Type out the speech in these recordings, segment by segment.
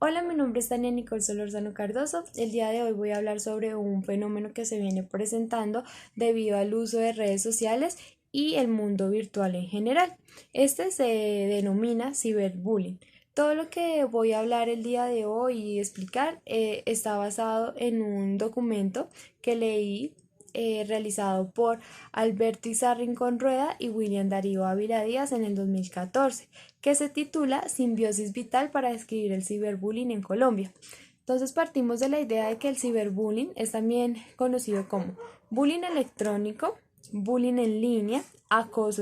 Hola, mi nombre es Tania Nicole Solorzano Cardoso. El día de hoy voy a hablar sobre un fenómeno que se viene presentando debido al uso de redes sociales y el mundo virtual en general. Este se denomina ciberbullying. Todo lo que voy a hablar el día de hoy y explicar está basado en un documento que leí realizado por Alberto Rincón Rueda y William Darío Ávila Díaz en el 2014, que se titula Simbiosis vital para describir el ciberbullying en Colombia. Entonces partimos de la idea de que el ciberbullying es también conocido como bullying electrónico, bullying en línea, acoso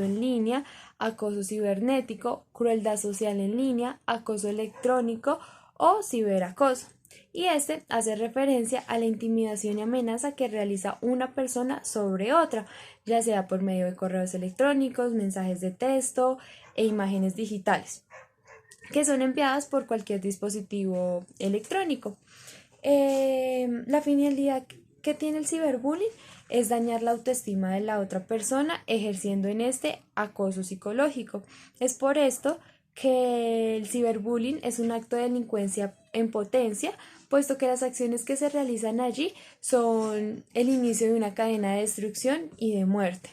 cibernético, crueldad social en línea, acoso electrónico o ciberacoso. Y este hace referencia a la intimidación y amenaza que realiza una persona sobre otra, ya sea por medio de correos electrónicos, mensajes de texto e imágenes digitales, que son enviadas por cualquier dispositivo electrónico. La finalidad que tiene el ciberbullying es dañar la autoestima de la otra persona, ejerciendo en este acoso psicológico. Es por esto que el ciberbullying es un acto de delincuencia en potencia, puesto que las acciones que se realizan allí son el inicio de una cadena de destrucción y de muerte.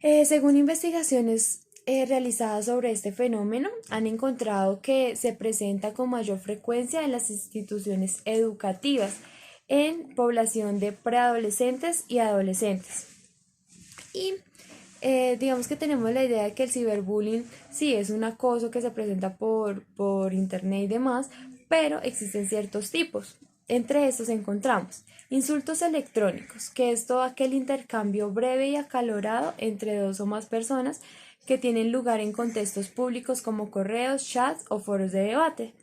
Según investigaciones realizadas sobre este fenómeno, han encontrado que se presenta con mayor frecuencia en las instituciones educativas, en población de preadolescentes y adolescentes. Y digamos que tenemos la idea de que el ciberbullying sí es un acoso que se presenta por internet y demás, pero existen ciertos tipos. Entre estos encontramos insultos electrónicos, que es todo aquel intercambio breve y acalorado entre dos o más personas que tienen lugar en contextos públicos como correos, chats o foros de debate.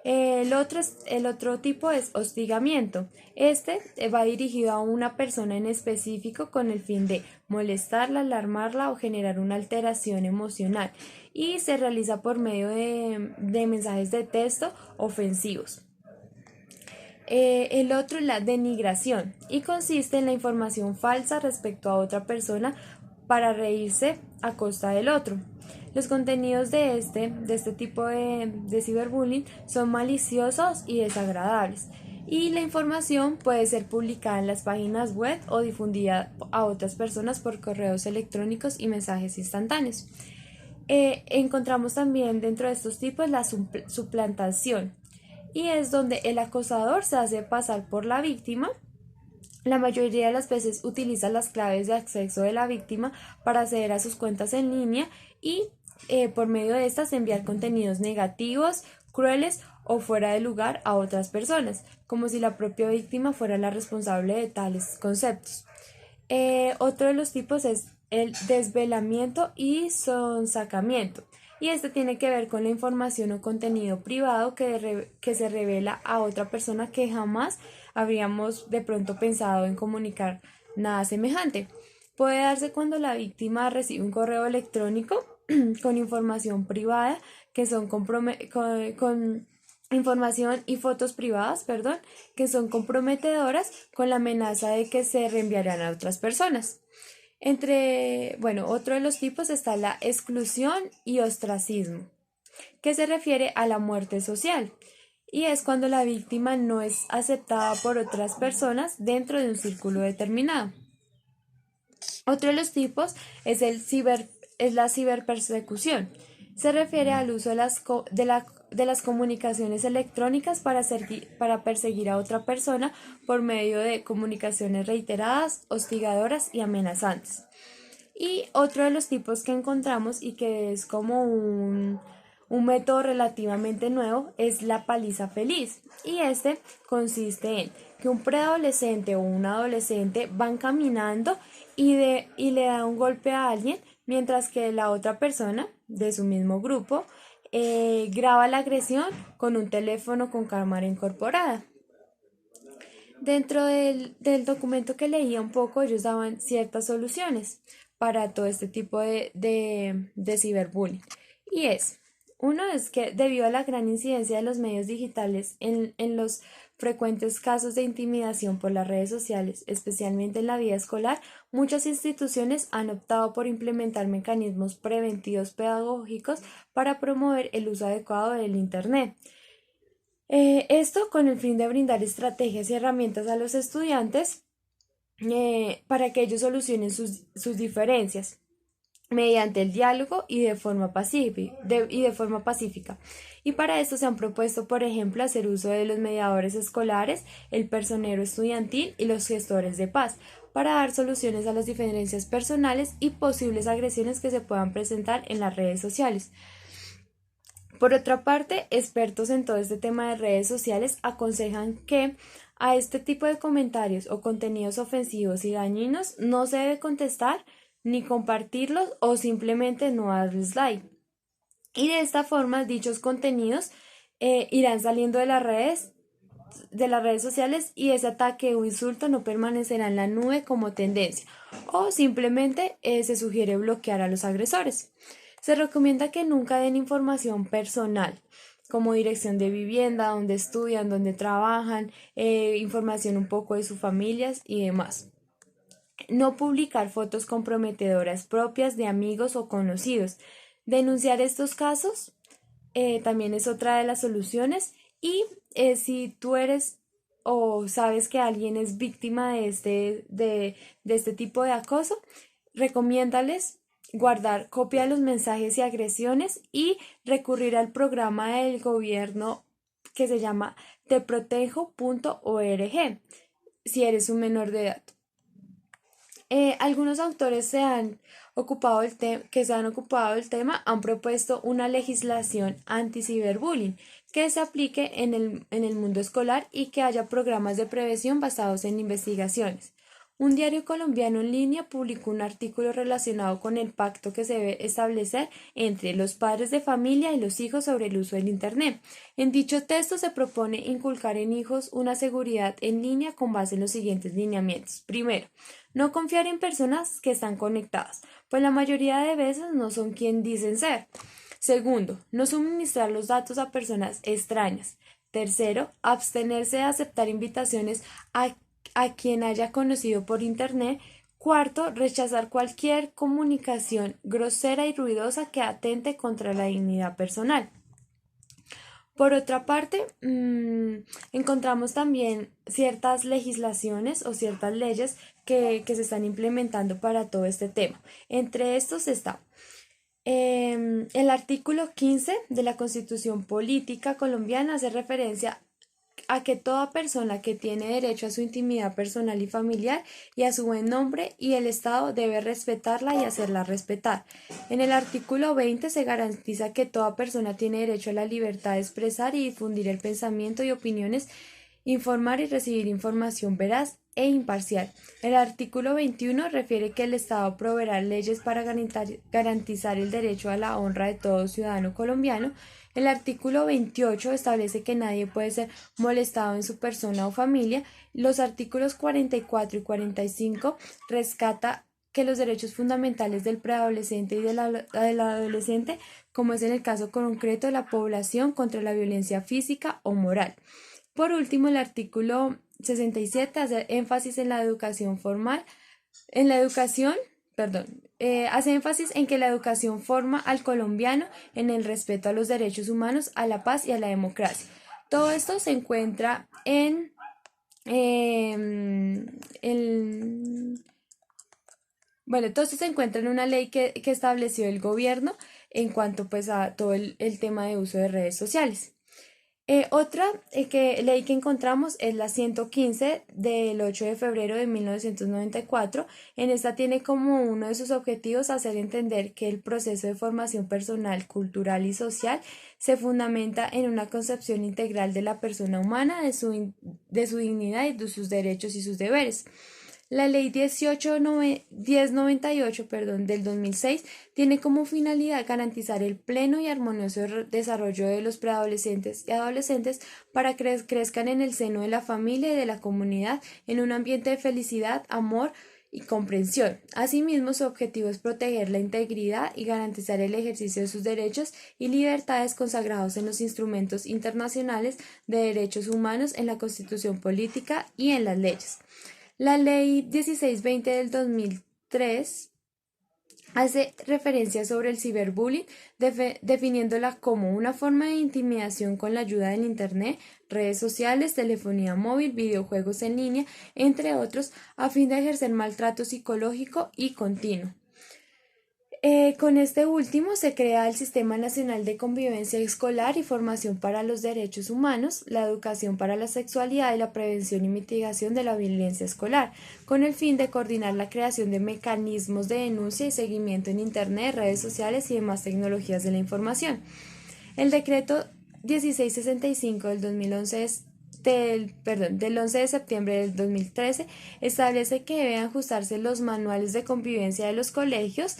El otro tipo es hostigamiento. Este va dirigido a una persona en específico con el fin de molestarla, alarmarla o generar una alteración emocional, y se realiza por medio de mensajes de texto ofensivos. El otro es la denigración y consiste en la información falsa respecto a otra persona para reírse a costa del otro. Los contenidos de este tipo de ciberbullying son maliciosos y desagradables, y la información puede ser publicada en las páginas web o difundida a otras personas por correos electrónicos y mensajes instantáneos. Encontramos también dentro de estos tipos la suplantación, y es donde el acosador se hace pasar por la víctima. La mayoría de las veces utiliza las claves de acceso de la víctima para acceder a sus cuentas en línea y por medio de estas enviar contenidos negativos, crueles o fuera de lugar a otras personas, como si la propia víctima fuera la responsable de tales conceptos. Otro de los tipos es el desvelamiento y sonsacamiento. Y este tiene que ver con la información o contenido privado que se revela a otra persona que jamás habríamos de pronto pensado en comunicar nada semejante. Puede darse cuando la víctima recibe un correo electrónico con información privada que son con información y fotos privadas, perdón, que son comprometedoras, con la amenaza de que se reenviarán a otras personas. Otro de los tipos está la exclusión y ostracismo, que se refiere a la muerte social, y es cuando la víctima no es aceptada por otras personas dentro de un círculo determinado. Otro de los tipos es la ciberpersecución. Se refiere al uso de las comunicaciones electrónicas para perseguir a otra persona por medio de comunicaciones reiteradas, hostigadoras y amenazantes. Y otro de los tipos que encontramos y que es como un método relativamente nuevo es la paliza feliz. Y este consiste en que un preadolescente o un adolescente van caminando y le da un golpe a alguien, mientras que la otra persona de su mismo grupo graba la agresión con un teléfono con cámara incorporada. Dentro del documento que leía un poco, ellos daban ciertas soluciones para todo este tipo de ciberbullying. Y uno es que debido a la gran incidencia de los medios digitales en los frecuentes casos de intimidación por las redes sociales, especialmente en la vida escolar, muchas instituciones han optado por implementar mecanismos preventivos pedagógicos para promover el uso adecuado del Internet. Esto con el fin de brindar estrategias y herramientas a los estudiantes para que ellos solucionen sus diferencias mediante el diálogo y de forma pacífica. Y para esto se han propuesto, por ejemplo, hacer uso de los mediadores escolares, el personero estudiantil y los gestores de paz, para dar soluciones a las diferencias personales y posibles agresiones que se puedan presentar en las redes sociales. Por otra parte, expertos en todo este tema de redes sociales aconsejan que a este tipo de comentarios o contenidos ofensivos y dañinos no se debe contestar ni compartirlos o simplemente no darles like. Y de esta forma, dichos contenidos irán saliendo de las redes sociales y ese ataque o insulto no permanecerá en la nube como tendencia o simplemente se sugiere bloquear a los agresores. Se recomienda que nunca den información personal como dirección de vivienda, donde estudian, donde trabajan, información un poco de sus familias y demás. No publicar fotos comprometedoras propias de amigos o conocidos. Denunciar estos casos también es otra de las soluciones y si tú eres o sabes que alguien es víctima de este tipo de acoso, recomiéndales guardar copia de los mensajes y agresiones y recurrir al programa del gobierno que se llama teprotejo.org si eres un menor de edad. Algunos autores que se han ocupado del tema han propuesto una legislación anti-ciberbullying que se aplique en el mundo escolar y que haya programas de prevención basados en investigaciones. Un diario colombiano en línea publicó un artículo relacionado con el pacto que se debe establecer entre los padres de familia y los hijos sobre el uso del Internet. En dicho texto se propone inculcar en hijos una seguridad en línea con base en los siguientes lineamientos. Primero, no confiar en personas que están conectadas, pues la mayoría de veces no son quien dicen ser. Segundo, no suministrar los datos a personas extrañas. Tercero, abstenerse de aceptar invitaciones a quien haya conocido por Internet. Cuarto, rechazar cualquier comunicación grosera y ruidosa que atente contra la dignidad personal. Por otra parte, encontramos también ciertas legislaciones o ciertas leyes que se están implementando para todo este tema. Entre estos está el artículo 15 de la Constitución Política Colombiana hace referencia a que toda persona que tiene derecho a su intimidad personal y familiar y a su buen nombre y el Estado debe respetarla y hacerla respetar. En el artículo 20 se garantiza que toda persona tiene derecho a la libertad de expresar y difundir el pensamiento y opiniones, informar y recibir información veraz e imparcial. El artículo 21 refiere que el Estado proveerá leyes para garantizar el derecho a la honra de todo ciudadano colombiano. El artículo 28 establece que nadie puede ser molestado en su persona o familia. Los artículos 44 y 45 rescata que los derechos fundamentales del preadolescente y del adolescente, como es en el caso concreto de la población, contra la violencia física o moral. Por último, el artículo 67 hace énfasis en la educación formal, hace énfasis en que la educación forma al colombiano en el respeto a los derechos humanos, a la paz y a la democracia. Todo esto se encuentra todo esto se encuentra en una ley que estableció el gobierno en cuanto pues a todo el tema de uso de redes sociales. Otra ley que encontramos es la 115 del 8 de febrero de 1994. En esta tiene como uno de sus objetivos hacer entender que el proceso de formación personal, cultural y social se fundamenta en una concepción integral de la persona humana, de su dignidad y de sus derechos y sus deberes. La ley 1098 del 2006 tiene como finalidad garantizar el pleno y armonioso desarrollo de los preadolescentes y adolescentes para que crezcan en el seno de la familia y de la comunidad en un ambiente de felicidad, amor y comprensión. Asimismo, su objetivo es proteger la integridad y garantizar el ejercicio de sus derechos y libertades consagrados en los instrumentos internacionales de derechos humanos, en la Constitución Política y en las leyes. La Ley 1620 del 2003 hace referencia sobre el ciberbullying, definiéndola como una forma de intimidación con la ayuda del Internet, redes sociales, telefonía móvil, videojuegos en línea, entre otros, a fin de ejercer maltrato psicológico y continuo. Con este último se crea el Sistema Nacional de Convivencia Escolar y Formación para los Derechos Humanos, la Educación para la Sexualidad y la Prevención y Mitigación de la Violencia Escolar, con el fin de coordinar la creación de mecanismos de denuncia y seguimiento en Internet, redes sociales y demás tecnologías de la información. El decreto 1665 del 2011 del 11 de septiembre del 2013 establece que deben ajustarse los manuales de convivencia de los colegios,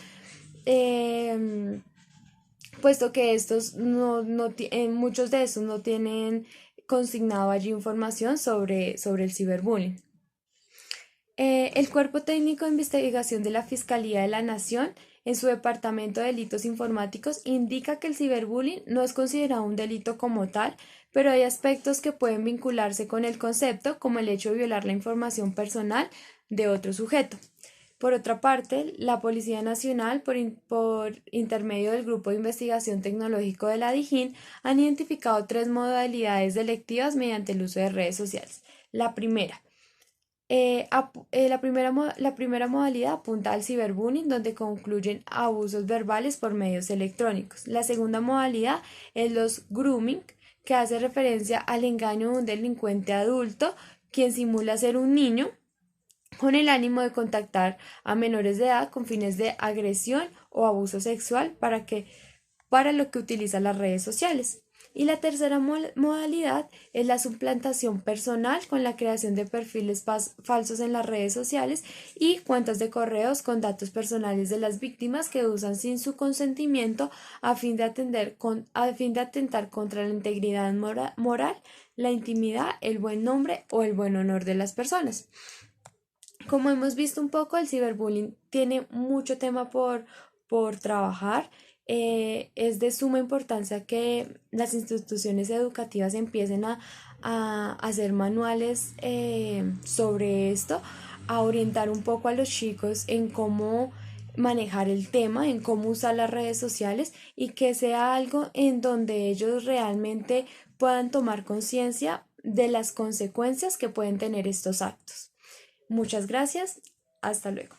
puesto que estos muchos de estos no tienen consignado allí información sobre el ciberbullying. El Cuerpo Técnico de Investigación de la Fiscalía de la Nación, en su Departamento de Delitos Informáticos, indica que el ciberbullying no es considerado un delito como tal, pero hay aspectos que pueden vincularse con el concepto, como el hecho de violar la información personal de otro sujeto. Por otra parte, la Policía Nacional, por intermedio del Grupo de Investigación Tecnológico de la DIJÍN, han identificado 3 modalidades delictivas mediante el uso de redes sociales. La primera, la primera modalidad apunta al ciberbullying, donde concluyen abusos verbales por medios electrónicos. La segunda modalidad es los grooming, que hace referencia al engaño de un delincuente adulto, quien simula ser un niño con el ánimo de contactar a menores de edad con fines de agresión o abuso sexual para lo que utiliza las redes sociales. Y la tercera modalidad es la suplantación personal, con la creación de perfiles falsos en las redes sociales y cuentas de correos con datos personales de las víctimas que usan sin su consentimiento a fin de atentar contra la integridad moral, la intimidad, el buen nombre o el buen honor de las personas. Como hemos visto un poco, el ciberbullying tiene mucho tema por trabajar. Es de suma importancia que las instituciones educativas empiecen a hacer manuales sobre esto, a orientar un poco a los chicos en cómo manejar el tema, en cómo usar las redes sociales, y que sea algo en donde ellos realmente puedan tomar conciencia de las consecuencias que pueden tener estos actos. Muchas gracias. Hasta luego.